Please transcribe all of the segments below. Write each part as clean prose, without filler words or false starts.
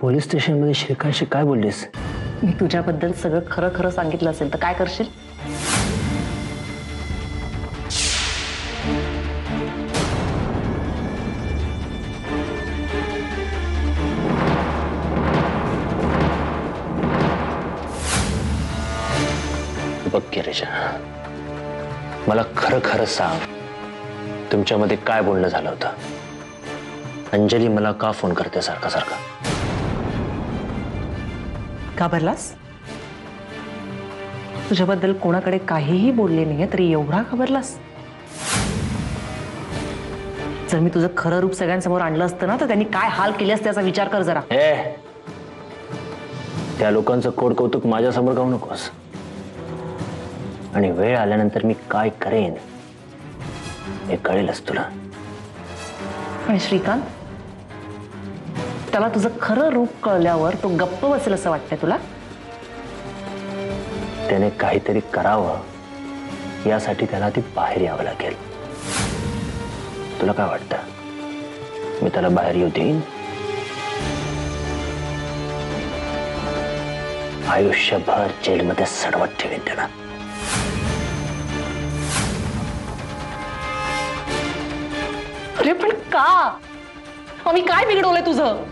Police स्टेशनमध्ये श्रीकांतशी काय बोललीस? मी तुझ्याबद्दल सगळं खरं खरं सांगितलं असेल तर काय करशील? बघ गिरीजा, मला खरं खरं सांग, तुमच्यामध्ये काय बोलणं झालं होतं? अंजली मला का फोन करते सारखा सारखा? घाबरलास? तुझ्याबद्दल कोणाकडे काहीही बोलले नाहीये तरी एवढा घाबरलास? जर मी तुझं खरं रूप सगळ्यांसमोर आणलं असतं ना तर त्यांनी काय हाल केले असते याचा विचार कर जरा. त्या लोकांचं कोड कौतुक माझ्यासमोर गाऊ नकोस. आणि वेळ आल्यानंतर मी काय करेन हे कळेलच तुला. आणि श्रीकांत, त्याला तुझं खरं रूप कळल्यावर तो गप्प बसेल असं वाटतंय तुला? त्याने काहीतरी करावं यासाठी त्याला ती बाहेर यावं लागेल. तुला काय वाटतं मी त्याला बाहेर येऊ देईन? आयुष्यभर जेलमध्ये सडवत ठेवेन त्याला. अरे पण का? आम्ही काय बिघडवलंय तुझं?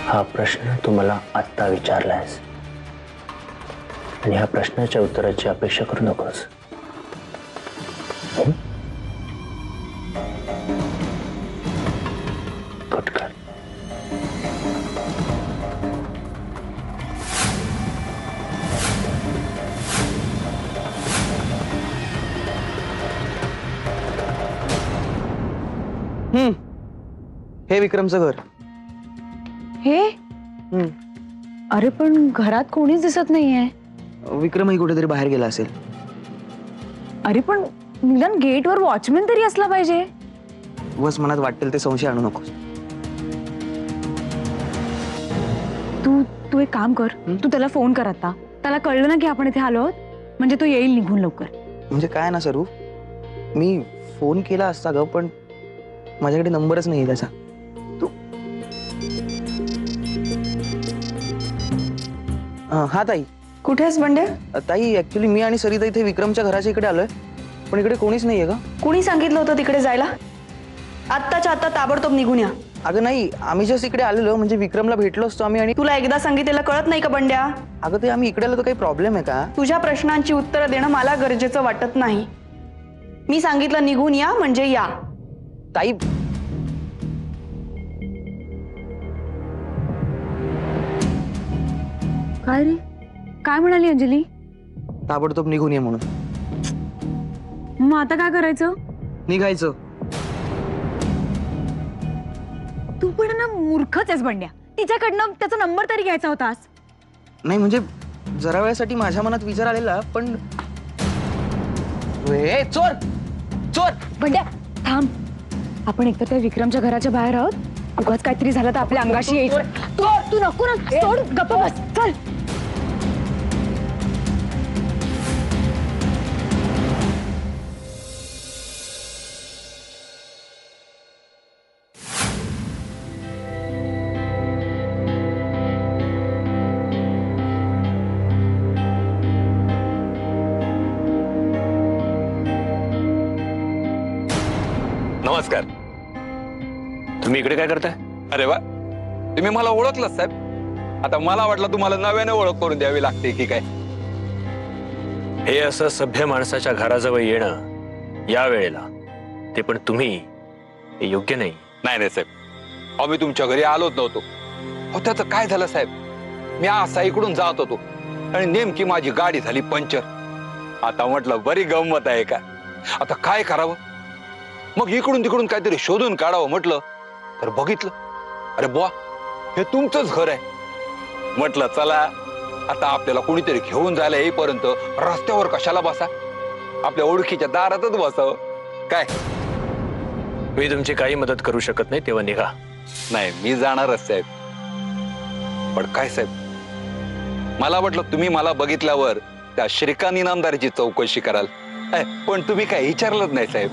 हा प्रश्न तू मला आत्ता विचारलायस आणि ह्या प्रश्नाच्या उत्तराची अपेक्षा करू नकोस. कट कर. हे विक्रमचं घर. हे अरे पण घरात कोणीच दिसत नाहीये. विक्रमही कुठेतरी बाहेर गेला असेल. अरे पण निदान गेटवर वॉचमॅन तरी असला पाहिजे. बस मनात वाटेल ते संशय आणू नकोस. तू तू एक काम कर, तू त्याला फोन कर आता. त्याला कळलं ना की आपण इथे आलो आहोत म्हणजे तो येईल निघून लवकर. म्हणजे काय ना सरू, मी फोन केला असता ग, पण माझ्याकडे नंबरच नाही त्याचा. तू हा ताई. कुठेस बंड्या? ताई ऍक्च्युली मी आणि सरिता इथे विक्रमच्या घराच्या इकडे आलोय, पण इकडे कोणीच नाहीये का? कुणी सांगितलं होतं तिकडे जायला? आत्ताच्या आत्ता ताबडतोब निघून या. अगं नाही, आम्ही जस्ट इकडे आलेलो, म्हणजे विक्रमला भेटलो असतो आम्ही. आणि तुला एकदा सांगितलेलं कळत नाही का बंड्या? अगं ते आम्ही इकडे आलो तर काही प्रॉब्लेम आहे का? तुझ्या प्रश्नांची उत्तरं देणं मला गरजेचं वाटत नाही. मी सांगितलं निघून या म्हणजे या. ताई काय रे, काय म्हणाली अंजली? ताबडतोब निघून ये म्हणून. मग आता काय करायचं? निघायचं. तू पण ना मूर्खच आहेस बंड्या. तिच्याकडनं त्याचा नंबर तरी घ्यायचा होतास. नाही म्हणजे जरा वेळासाठी माझ्या मनात विचार आलेला, पण चोर चोर. बंड्या थांब. आपण एकतर त्या विक्रमच्या घराच्या बाहेर आहोत. उगाच काहीतरी झालं तर आपल्या अंगाशी यायचं. तू नको ना, सोड, गप्प बस, चल. नमस्कार. तुम्ही इकडे काय करताय? अरे वा, तुम्ही मला ओळखलं साहेब. आता मला वाटलं तुम्हाला नव्याने ओळख करून द्यावी लागते की काय? हे असं सभ्य माणसाच्या घराजवळ येणं या वेळेला, ते पण तुम्ही, हे योग्य नाही. नाही नाही साहेब, आम्ही तुमच्या घरी आलोच नव्हतो. हो त्याचं काय झालं साहेब, मी असा इकडून जात होतो आणि नेमकी माझी गाडी झाली पंक्चर. आता म्हटलं बरी गंमत आहे का, आता काय करावं. मग इकडून तिकडून काहीतरी शोधून काढावं म्हटलं तर बघितलं, अरे बुवा हे तुमचंच घर आहे. म्हटलं चला आता आपल्याला कोणीतरी घेऊन जायला येईपर्यंत रस्त्यावर कशाला बसा, आपल्या ओळखीच्या दारातच बसावं. काय मी तुमची काही मदत करू शकत नाही, तेव्हा निघा. नाही मी जाणारच साहेब. पण काय साहेब, मला वाटलं तुम्ही मला बघितल्यावर त्या श्रीकांत इनामदारीची चौकशी कराल, पण तुम्ही काय विचारलंच नाही साहेब.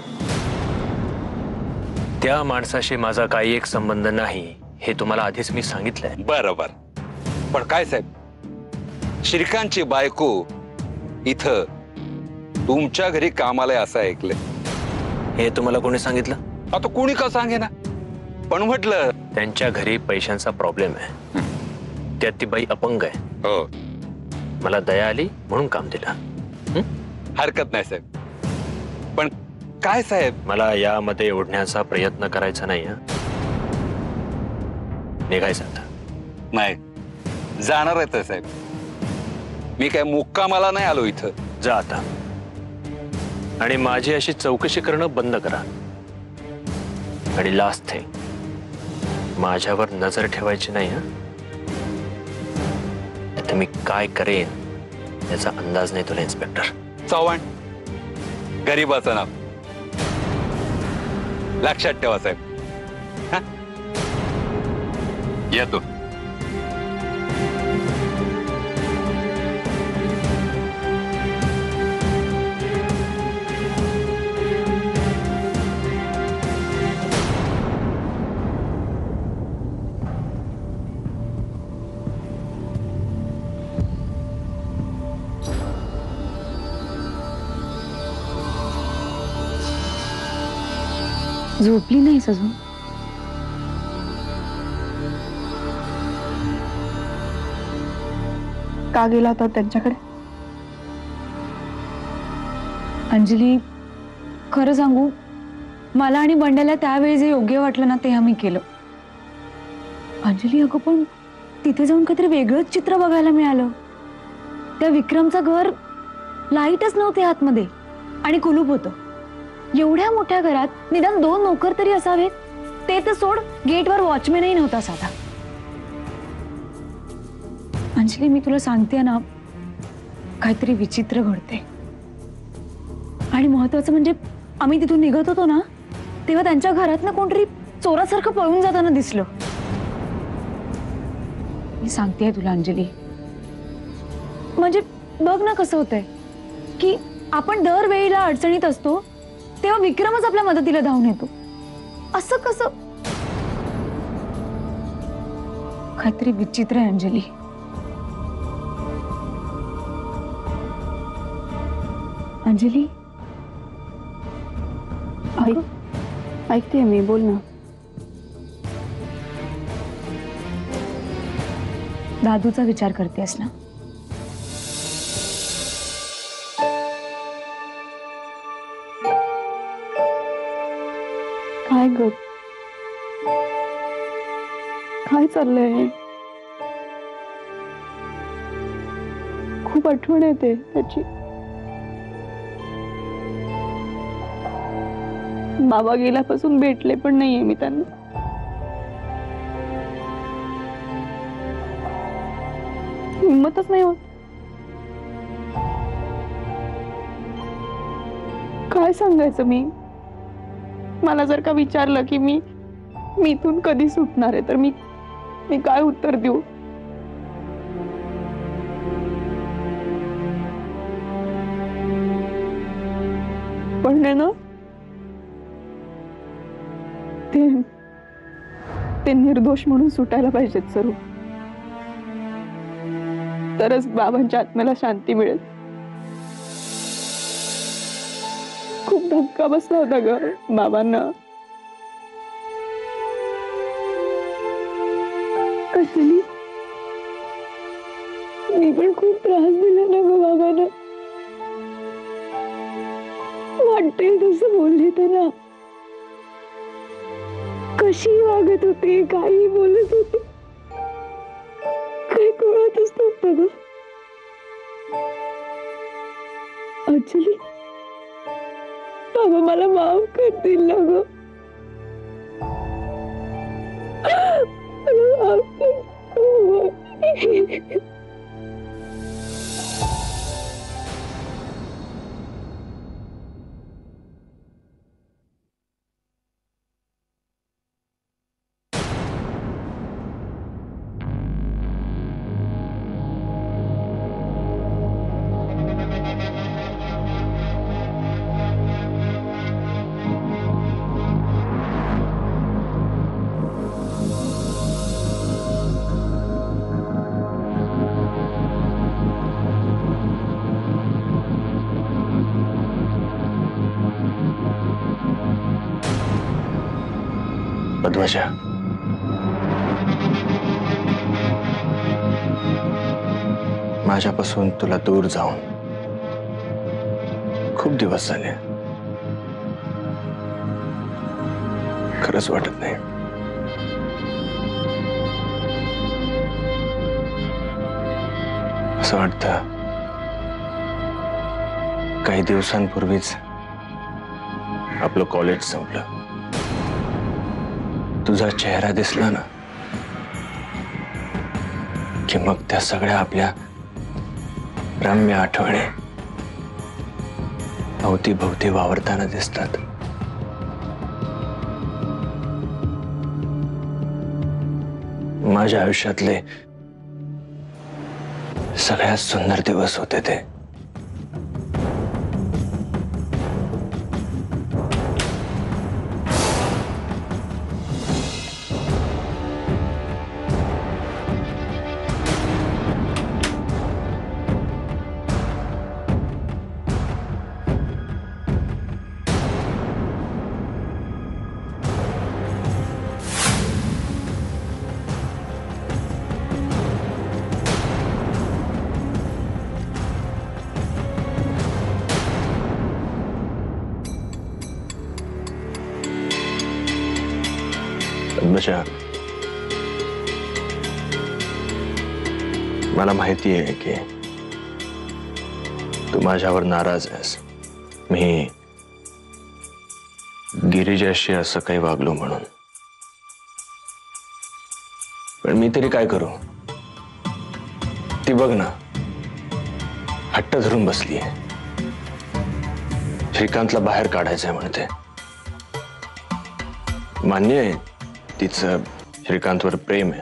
त्या माणसाशी माझा काही एक संबंध नाही हे तुम्हाला आधीच मी सांगितलंय. बरोबर. पण काय साहेब, श्रीकांतची बायको इथं तुमच्या घरी कामाला आहे असं ऐकलंय. हे तुम्हाला कोणी सांगितलं? आता कोणी का सांगे ना, पण म्हटलं. त्यांच्या घरी पैशांचा प्रॉब्लेम आहे. त्यात ती बाई अपंग आहे. हो, मला दया आली म्हणून काम दिलं. हरकत नाही साहेब. पण काय साहेब, मला यामध्ये ओढण्याचा प्रयत्न करायचा नाही. निघायचं आता. नाही जाणार आहे साहेब. मी काय मुक्कामाला नाही आलो इथं. जा आता आणि माझी अशी चौकशी करणं बंद करा. आणि लास्ट थिंग, माझ्यावर नजर ठेवायची नाही. आता मी काय करेन याचा अंदाज नाही तुला इन्स्पेक्टर. चव्हाण गरीबाचं नाव लक्षात ठेवा साहेब. हा? येतो. झोपली नाहीस अजून? का गेला होता त्यांच्याकडे? अंजली, खरं सांगू, मला आणि बंड्याला त्यावेळी जे योग्य वाटलं ना ते आम्ही केलं. अंजली अगं, पण तिथे जाऊन काहीतरी वेगळंच चित्र बघायला मिळालं. त्या विक्रमचं घर, लाईटच नव्हते आतमध्ये आणि कुलूप होतं. एवढ्या मोठ्या घरात निदान 2 नोकर तरी असावेत. ते तर सोड, गेटवर वॉचमॅनही नव्हता साधा. अंजली, मी तुला सांगते ना, काहीतरी विचित्र घडते. आणि महत्वाचं म्हणजे आम्ही तिथून निघत होतो ना, तेव्हा त्यांच्या घरातनं कोणतरी चोरासारखं पळून जाताना दिसलं. मी सांगतेय तुला अंजली, म्हणजे बघ ना कसं होतंय की आपण दरवेळीला अडचणीत असतो तेव्हा विक्रमच आपल्या मदतीला धावून येतो. असं कसं? काहीतरी विचित्र आहे अंजली. अंजली, ऐकते मी, बोल ना. दादूचा विचार करतेस ना? काय ग, काय चाललंय? खूप आठवण येते त्याची. बाबा गेल्यापासून भेटले पण नाहीये मी त्यांना. हिम्मतच नाही होत. काय सांगायचं मी? मला जर का विचारलं की मी इथून कधी सुटणार आहे, तर मी काय उत्तर देऊ? पण ना, ते निर्दोष म्हणून सुटायला पाहिजेत सरू. तरच बाबांच्या आत्म्याला शांती मिळेल. खूप धक्का बसला होता ग बाबांना. कसली मी पण खूप त्रास दिला ना ग बाबांना. वाटेल तसं बोलले तर ना, कशी वागत होते, काही बोलत होते, काही कळतच नव्हतं ग. अंजली, बाबा मला माफ करतील ना ग? मला माफ कर. पद्मजा, माझ्यापासून तुला दूर जाऊन खूप दिवस झाले. खरंच वाटत नाही. असं वाटतं काही दिवसांपूर्वीच आपलं कॉलेज संपलं. तुझा चेहरा दिसला ना की मग त्या सगळ्या आपल्या रम्य आठवणी अवतीभवती वावरताना दिसतात. माझ्या आयुष्यातले सगळ्यात सुंदर दिवस होते ते. पद्मजा, मला माहिती आहे की तू माझ्यावर नाराज आहेस. मी गिरिजाशी असं काही वागलो म्हणून. पण मी तरी काय करू? ती बघ ना, हट्ट धरून बसली आहे. श्रीकांतला बाहेर काढायचंय म्हणते. मान्य आहे तिचं श्रीकांतवर प्रेम आहे,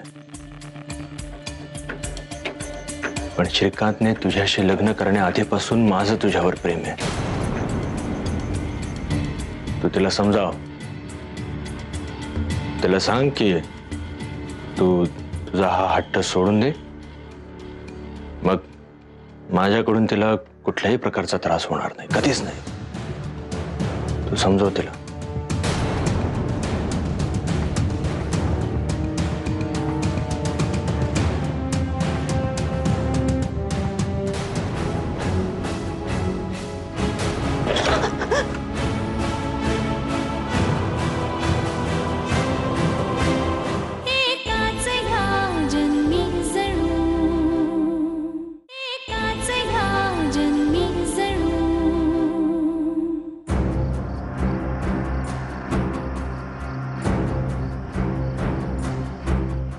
पण श्रीकांतने तुझ्याशी लग्न करण्याआधीपासून माझं तुझ्यावर प्रेम आहे. तू तिला समजाव. तिला सांग की तू तुझा हा हट्ट सोडून दे. मग माझ्याकडून तिला कुठल्याही प्रकारचा त्रास होणार नाही, कधीच नाही. तू समजव तिला.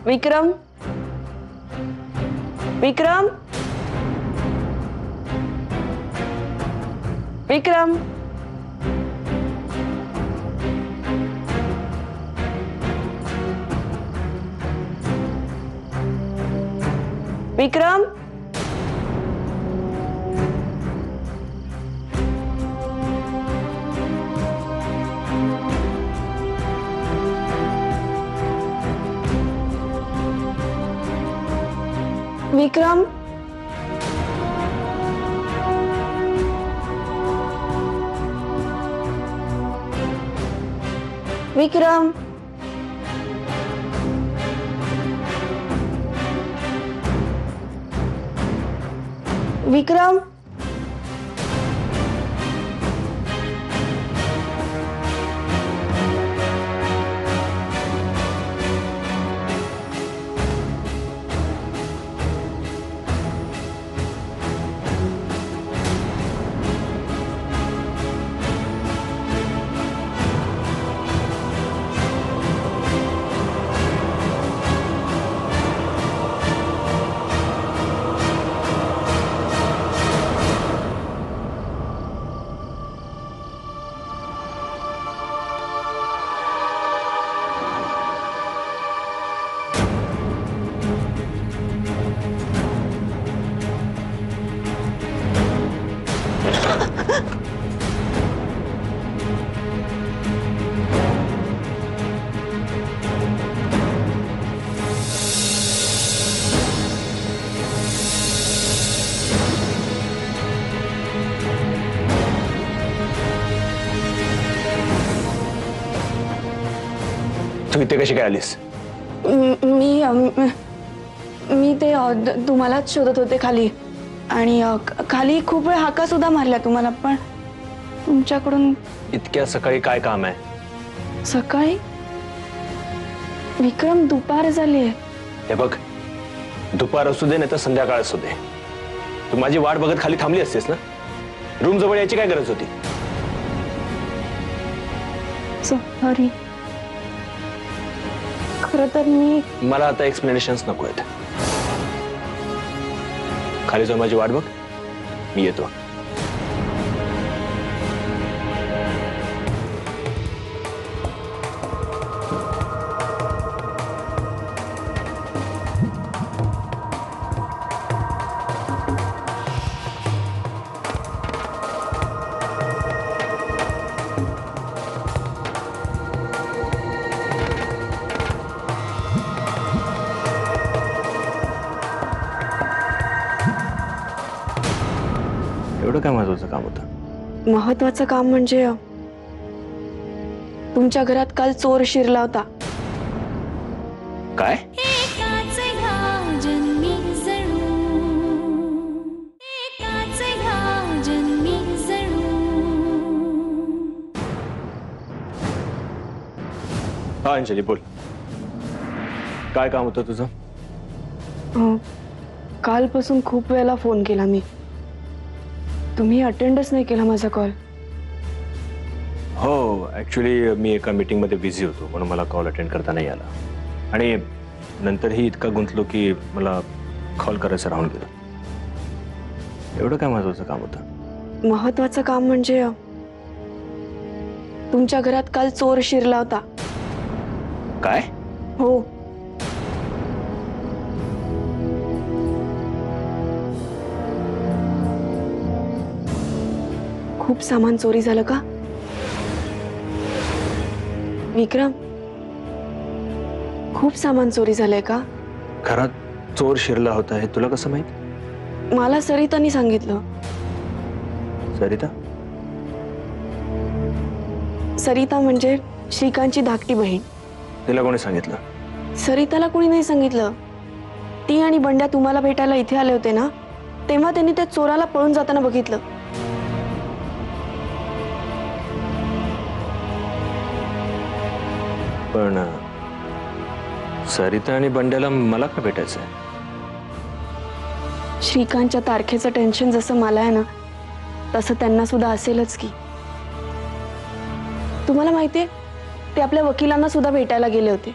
विक्रम, विक्रम, विक्रम, विक्रम, विक्रम, विक्रम, विक्रम, तू इथे कशी काय आलीस? मी ते तुम्हालाच शोधत होते खाली, आणि खाली खूप वेळ हाका सुद्धा मारल्या तुम्हाला, पण तुमच्याकडून इतक्या सकाळी काय काम आहे? सकाळी विक्रम दुपार झालीये. हे बघ, दुपार असू दे नाही तर संध्याकाळ असू दे, तू माझी वाट बघत खाली थांबली असतेस ना. रूम जवळ यायची काय गरज होती? सॉरी, खरं तर मला आता एक्सप्लेनेशन्स नको आहेत. खाली जाऊन माझी वाट बघ, मी येतो. एवढं काय महत्वाचं काम होतं? महत्वाचं काम म्हणजे तुमच्या घरात काल चोर शिरला होता. काय? एकाच ह्या जन्मी जणू, एकाच ह्या जन्मी जणू. हा अंजली बोल, काय काम होतं तुझं? कालपासून खूप वेळेला फोन केला मी, तुम्ही अटेंडच नाही केला माझा कॉल. हो, ऍक्च्युली मी एका मीटिंग मध्ये बिझी होतो म्हणून मला कॉल अटेंड करता नाही आला, आणि नंतरही इतका गुंतलो की मला कॉल करायचं राहून गेलं. एवढं काय महत्वाचं काम होतं? महत्वाचं काम म्हणजे तुमच्या घरात काल चोर शिरला होता. काय? हो, खूप सामान चोरी झालं का विक्रम? खूप सामान चोरी झालंय का? घरात चोर शिरला होता हे तुला कसं माहित? मला सरितानी सांगितलं. सरिता? सरिता म्हणजे श्रीकांतची धाकटी बहीण. तिला कोणी सांगितलं? सरिताला कोणी नाही सांगितलं. ती आणि बंड्या तुम्हाला भेटायला इथे आले होते ना, तेव्हा त्यांनी त्या चोराला पळून जाताना बघितलं. पण सरिता आणि बंड्याला मला का भेटायचंय? श्रीकांतच्या तारखेचं टेन्शन जसं मला आहे ना, तसं त्यांना सुद्धा असेलच की. तुम्हाला माहितीये, ते आपल्या वकिलांना सुद्धा भेटायला गेले होते,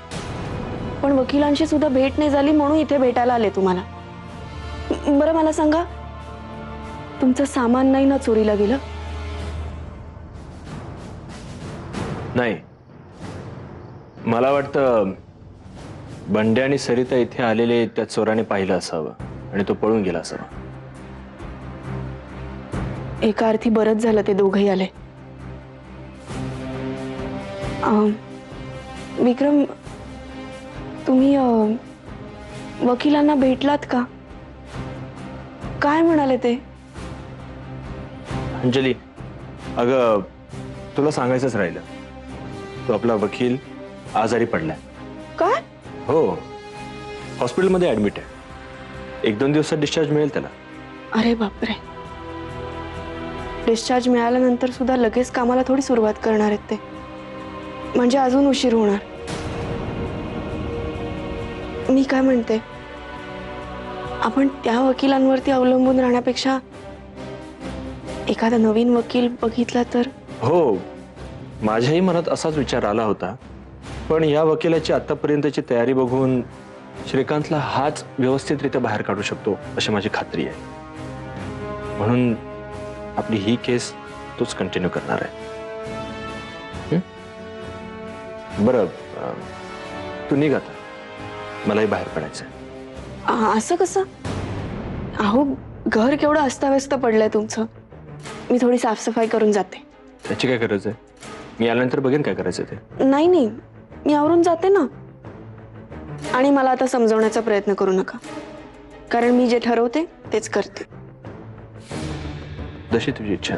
पण वकिलांशी सुद्धा भेट नाही झाली म्हणून इथे भेटायला आले तुम्हाला. बरं मला सांगा, तुमचं सामान नाही ना चोरीला गेलं? नाही, मला वाटतं बंड्या आणि सरिता इथे आलेले त्या चोराने पाहिलं असावं आणि तो पळून गेला असावा. एका अर्थी बरंच झालं ते दोघंही आले. विक्रम, तुम्ही वकिलांना भेटलात का? काय म्हणाले ते? अंजली, अगं तुला सांगायचंच राहिलं, तो आपला वकील आजारी पडलाय. काय? हो, हॉस्पिटलमध्ये ऍडमिट आहे. 1-2 दिवसात डिस्चार्ज मिळेल त्याला. अरे बापरे, डिस्चार्ज मिळाल्यानंतर सुद्धा लगेच कामाला थोडी सुरुवात करणार आहेत ते, म्हणजे अजून उशीर होणार. मी काय म्हणते, आपण त्या वकिलांवरती अवलंबून राहण्यापेक्षा एखादा नवीन वकील बघितला तर? हो, माझ्याही मनात असाच विचार आला होता, पण या वकिलाची आतापर्यंतची तयारी बघून श्रीकांतला हाच व्यवस्थितरित्या बाहेर काढू शकतो अशी माझी खात्री आहे. म्हणून आपली ही केस तोच कंटिन्यू करणार आहे. बरं, तू निघ आता, मलाही बाहेर पडायचंय. असं कसं? अहो, घर केवढं अस्ताव्यस्त पडलंय तुमचं. मी थोडी साफसफाई करून जाते. त्याची काय गरज आहे? मी आल्यानंतर बघेन काय करायचं ते. नाही नाही, मी आवरून जाते ना. आणि मला आता समजवण्याचा प्रयत्न करू नका, कारण मी जे ठरवते तेच करते. जशी तुझी इच्छा.